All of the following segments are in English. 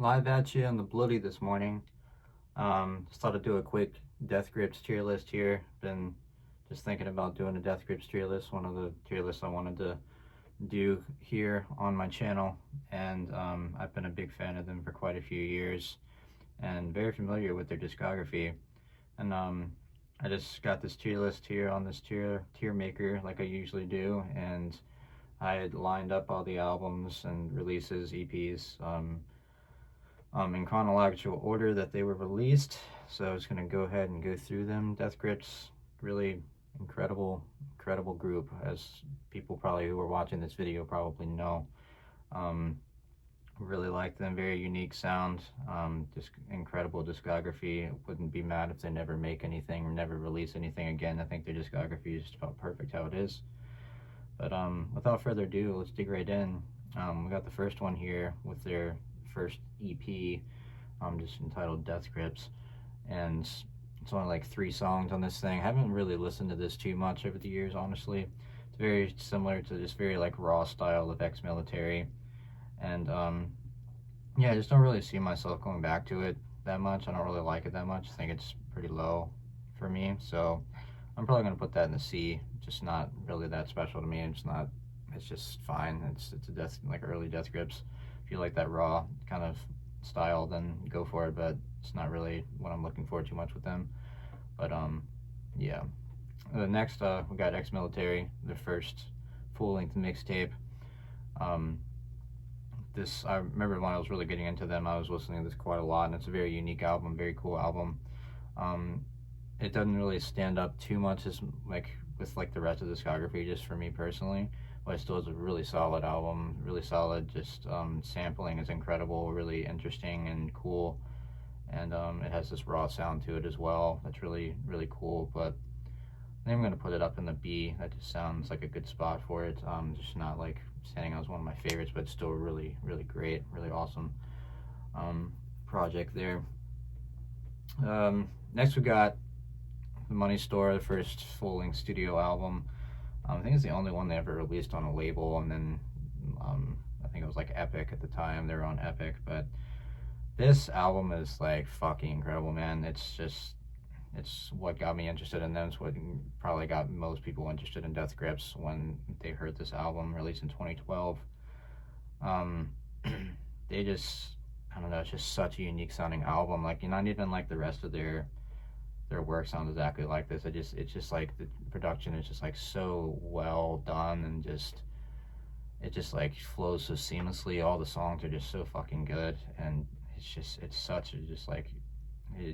Live at you on the Bloody this morning. Just thought I'd do a quick Death Grips tier list here. Been just thinking about doing a Death Grips tier list, one of the tier lists I wanted to do here on my channel, and I've been a big fan of them for quite a few years and very familiar with their discography. And I just got this tier list here on this tier maker like I usually do, and I had lined up all the albums and releases, EPs, in chronological order that they were released. So I was going to go ahead and go through them. Death Grips, really incredible group, as people probably who are watching this video probably know. Really like them, very unique sound, just incredible discography. Wouldn't be mad if they never make anything or never release anything again. I think their discography is just about perfect how it is. But without further ado, let's dig right in. We got the first one here with their first EP, just entitled Death Grips, and it's only like 3 songs on this thing. I haven't really listened to this too much over the years, honestly. It's very similar to this very like raw style of Ex-Military, and yeah, I just don't really see myself going back to it that much. I don't really like it that much. I think it's pretty low for me, so I'm probably gonna put that in the C. Just not really that special to me. It's just fine. It's a death, like early Death Grips. If you like that raw kind of style, then go for it, but it's not really what I'm looking for too much with them. But yeah. Next we got Ex-Military, their first full-length mixtape. This, I remember when I was really getting into them, I was listening to this quite a lot, and it's a very unique album, very cool album. It doesn't really stand up too much as like with like the rest of the discography, just for me personally, but it still is a really solid album, really solid. Just sampling is incredible, really interesting and cool, and it has this raw sound to it as well that's really cool. But I think I'm gonna put it up in the B. That just sounds like a good spot for it. Just not like standing out as one of my favorites, but still really great, really awesome project there. Next we got The Money Store, the first full-length studio album. I think it's the only one they ever released on a label, and then I think it was like Epic at the time. They were on Epic, but this album is like fucking incredible, man. It's what got me interested in them. It's what probably got most people interested in Death Grips when they heard this album released in 2012. They just, I don't know, it's just such a unique sounding album. Like, not even like the rest of their work sounds exactly like this. It's just like the production is just like so well done, and it just like flows so seamlessly. All the songs are just so fucking good, and it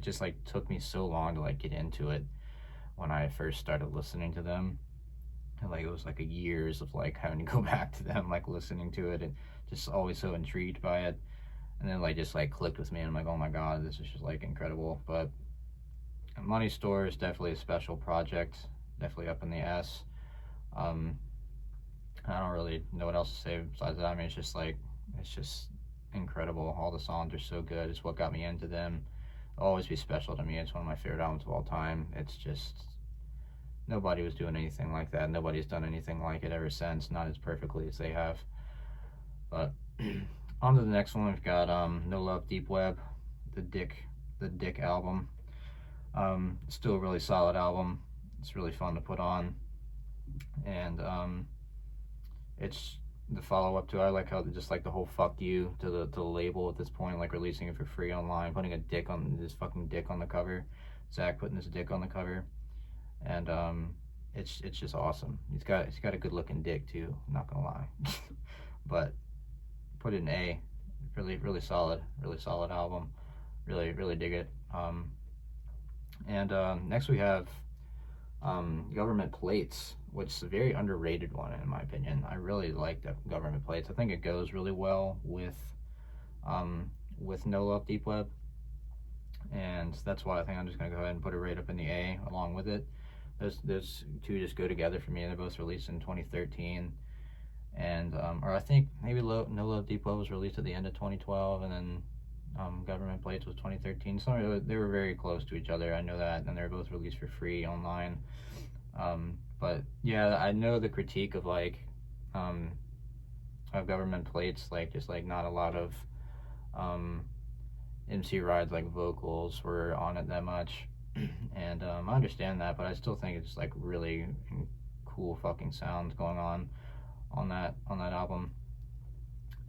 just like took me so long to like get into it when I first started listening to them. And like it was like a years of like having to go back to them, like listening to it, and just always so intrigued by it. And then like just like clicked with me, and I'm like, oh my god, this is just like incredible. But Money Store is definitely a special project, definitely up in the S. I don't really know what else to say besides that. I mean, it's just incredible. All the songs are so good. It's what got me into them. It'll always be special to me. It's one of my favorite albums of all time. It's just, nobody was doing anything like that. Nobody's done anything like it ever since, not as perfectly as they have. But on to the next one. We've got No Love Deep Web, the Dick album. Still a really solid album. It's really fun to put on, and it's the follow-up to, I like how just like the whole fuck you to the label at this point, like releasing it for free online, putting this fucking dick on the cover. Zach putting his dick on the cover, and it's just awesome. He's got a good looking dick too, I'm not gonna lie. But put it in A. Really solid album. Really dig it. And next we have Government Plates, which is a very underrated one in my opinion. I really like that Government Plates. I think it goes really well with No Love Deep Web, and that's why I think I'm just gonna go ahead and put it right up in the A along with it. Those two just go together for me. They're both released in 2013, and or I think maybe No Love Deep Web was released at the end of 2012, and then Government Plates was 2013. So they were very close to each other, I know that, and they were both released for free online. But yeah, I know the critique of like of Government Plates, like just like not a lot of MC Ride's like vocals were on it that much. And I understand that, but I still think it's like really cool fucking sounds going on that album.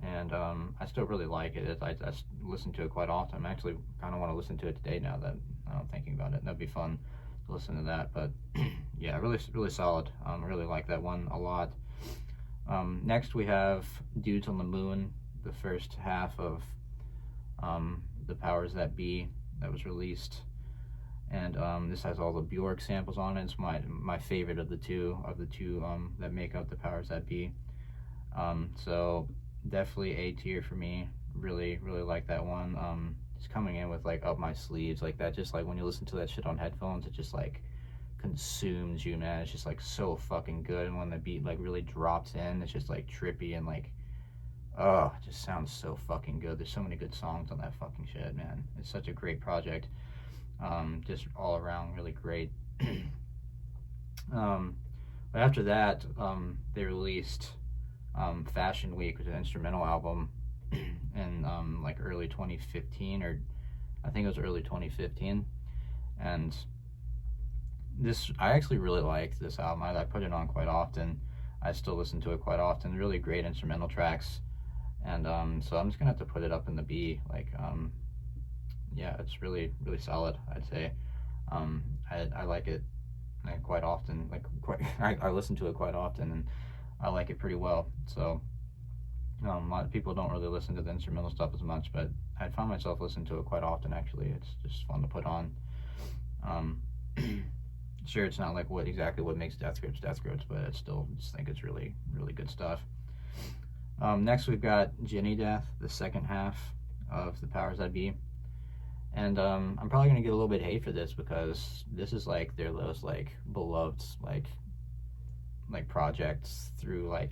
And I still really like it. I listen to it quite often. I actually kind of want to listen to it today now that I'm thinking about it. That'd be fun to listen to that. But yeah, really solid. Really like that one a lot. Next we have Dudes on the Moon, the first half of The Powers That Be that was released. And this has all the Bjork samples on it. It's my favorite of the two that make up The Powers That Be. So definitely A tier for me. Really like that one. Just coming in with like Up My Sleeves, like that, just like when you listen to that shit on headphones, it just like consumes you, man. It's just like so fucking good. And when the beat like really drops in, it's just like trippy and like, oh, it just sounds so fucking good. There's so many good songs on that fucking shit, man. It's such a great project. Just all around really great. But after that, they released Fashion Week, which is an instrumental album in like early 2015, or I think it was early 2015. And this, I actually really liked this album. I put it on quite often. I still listen to it quite often. Really great instrumental tracks. And so I'm just gonna have to put it up in the B. Like yeah, it's really solid, I'd say. I like it quite often. Like I listen to it quite often, and I like it pretty well. So a lot of people don't really listen to the instrumental stuff as much, but I find myself listening to it quite often. Actually, it's just fun to put on. Sure, it's not like exactly what makes Death Grips, but I still just think it's really good stuff. Next we've got Ginny Death, the second half of The Powers That Be. And I'm probably gonna get a little bit of hate for this, because this is like their most like beloved like projects through like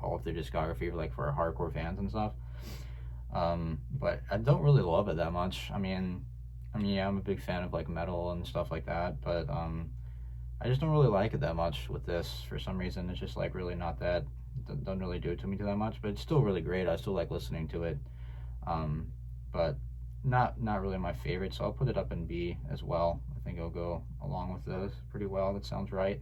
all of their discography, like for hardcore fans and stuff. But I don't really love it that much. I mean, yeah, I'm a big fan of like metal and stuff like that, but I just don't really like it that much with this for some reason. It's just like really not that, doesn't really do it to me that much, but it's still really great. I still like listening to it, but not really my favorite, so I'll put it up in B as well. I think it'll go along with those pretty well. That sounds right.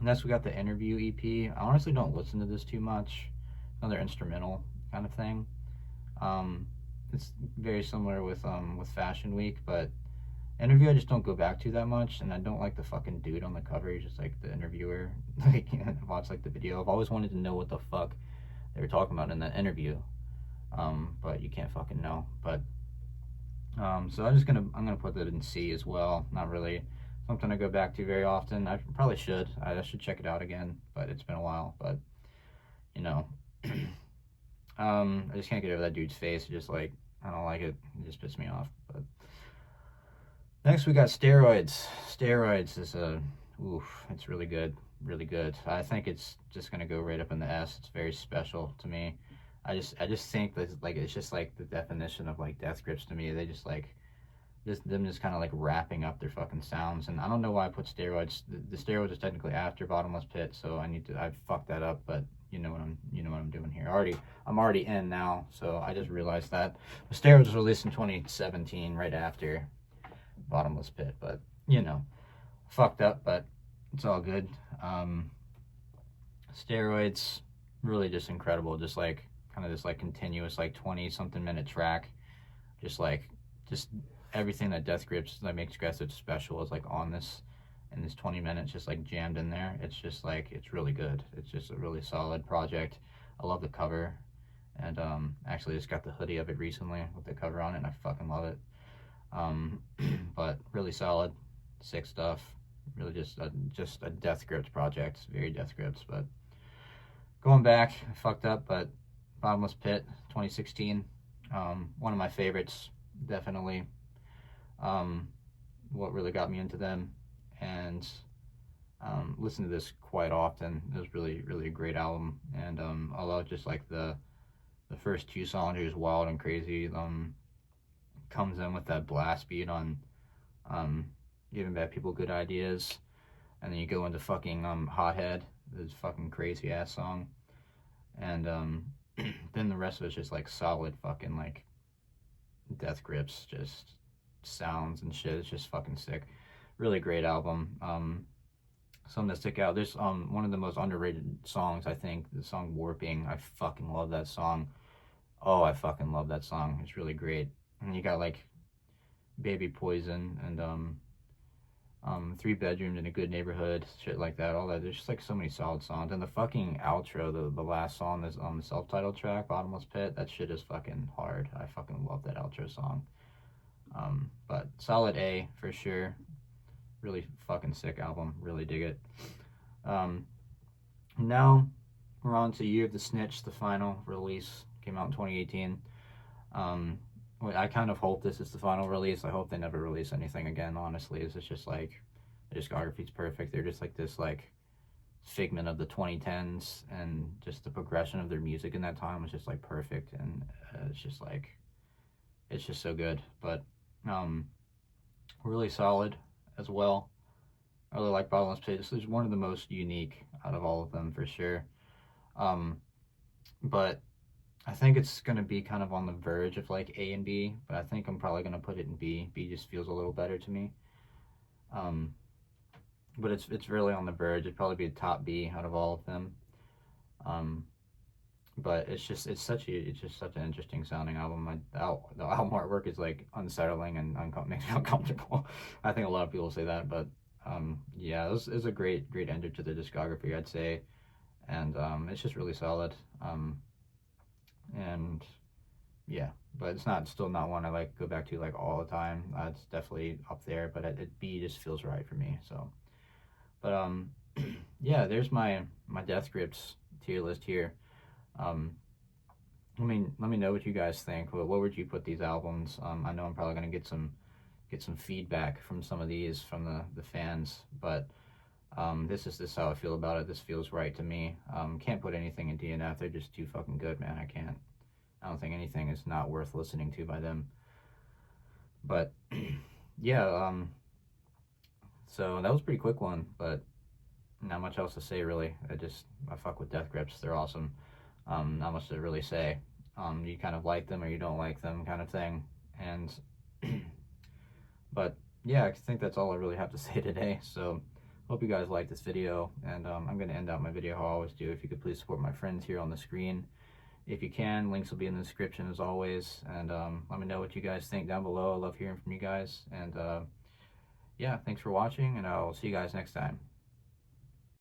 Next we got the Interview EP. I honestly don't listen to this too much. Another instrumental kind of thing. It's very similar with Fashion Week, but Interview I just don't go back to that much, and I don't like the fucking dude on the cover. He's just like the interviewer. Like, I've watched like the video. I've always wanted to know what the fuck they were talking about in that interview, but you can't fucking know. But so I'm gonna put that in C as well. Not really something I go back to very often. I probably should. I should check it out again, but it's been a while. But you know, I just can't get over that dude's face. It just like, I don't like it. It just pisses me off. But next we got Steroids. Steroids is it's really good. I think it's just gonna go right up in the S. It's very special to me. I just think that like it's just like the definition of like Death Grips to me. They just like them just kind of like wrapping up their fucking sounds. And I don't know why I put Steroids. The Steroids is technically after Bottomless Pit, so I fucked that up, but you know what I'm doing here. I'm already in now, so I just realized that. But Steroids was released in 2017, right after Bottomless Pit, but you know, fucked up, but it's all good. Steroids, really just incredible. Just like kind of this like continuous like 20 something minute track, just everything that Death Grips that makes Aggressive special is like on this, in this 20 minutes, just like jammed in there. It's just like, it's really good. It's just a really solid project. I love the cover, and actually just got the hoodie of it recently with the cover on it, and I fucking love it. But really solid, sick stuff. Really just a Death Grips project. Very Death Grips. But going back, I fucked up, but Bottomless Pit 2016, one of my favorites, definitely. What really got me into them, and listen to this quite often. It was really a great album. And although just like the first two songs are just wild and crazy, comes in with that blast beat on Giving Bad People Good Ideas, and then you go into fucking Hothead, this fucking crazy ass song, and then the rest of it's just like solid fucking like Death Grips just sounds and shit. It's just fucking sick. Really great album. Something to stick out. There's one of the most underrated songs, I think, the song Warping. I fucking love that song. Oh, I fucking love that song. It's really great. And you got like Baby Poison and 3 Bedrooms in a Good Neighborhood, shit like that, all that. There's just like so many solid songs. And the fucking outro, the last song is on the self-titled track, Bottomless Pit. That shit is fucking hard. I fucking love that outro song. But solid A for sure. Really fucking sick album. Really dig it. Now we're on to Year of the Snitch, the final release. Came out in 2018. I kind of hope this is the final release. I hope they never release anything again, honestly. It's just like, the discography's perfect. They're just like this like figment of the 2010s, and just the progression of their music in that time was just like perfect, and it's just like, it's just so good. But really solid as well. I really like Bottomless Pit. This is one of the most unique out of all of them for sure. But I think it's gonna be kind of on the verge of like A and B, but I think I'm probably gonna put it in B. B just feels a little better to me. But it's really on the verge. It'd probably be a top B out of all of them. But it's just such an interesting sounding album. The album artwork is like unsettling and makes me uncomfortable. I think a lot of people say that, but yeah, it was a great ender to the discography, I'd say, and it's just really solid. And yeah, but it's still not one I like go back to like all the time. It's definitely up there, but B just feels right for me. So, but yeah, there's my Death Grips tier list here. Let me know what you guys think. What would you put these albums? I know I'm probably gonna get some feedback from some of these from the fans, but this is how I feel about it. This feels right to me. Can't put anything in DNF. They're just too fucking good, man. I don't think anything is not worth listening to by them. But yeah, so that was a pretty quick one, but not much else to say really. I fuck with Death Grips. They're awesome. Not much to really say. You kind of like them or you don't like them, kind of thing. And but yeah, I think that's all I really have to say today. So hope you guys like this video, and I'm going to end out my video how I always do. If you could please support my friends here on the screen. If you can, links will be in the description as always, and let me know what you guys think down below. I love hearing from you guys, and yeah, thanks for watching, and I'll see you guys next time.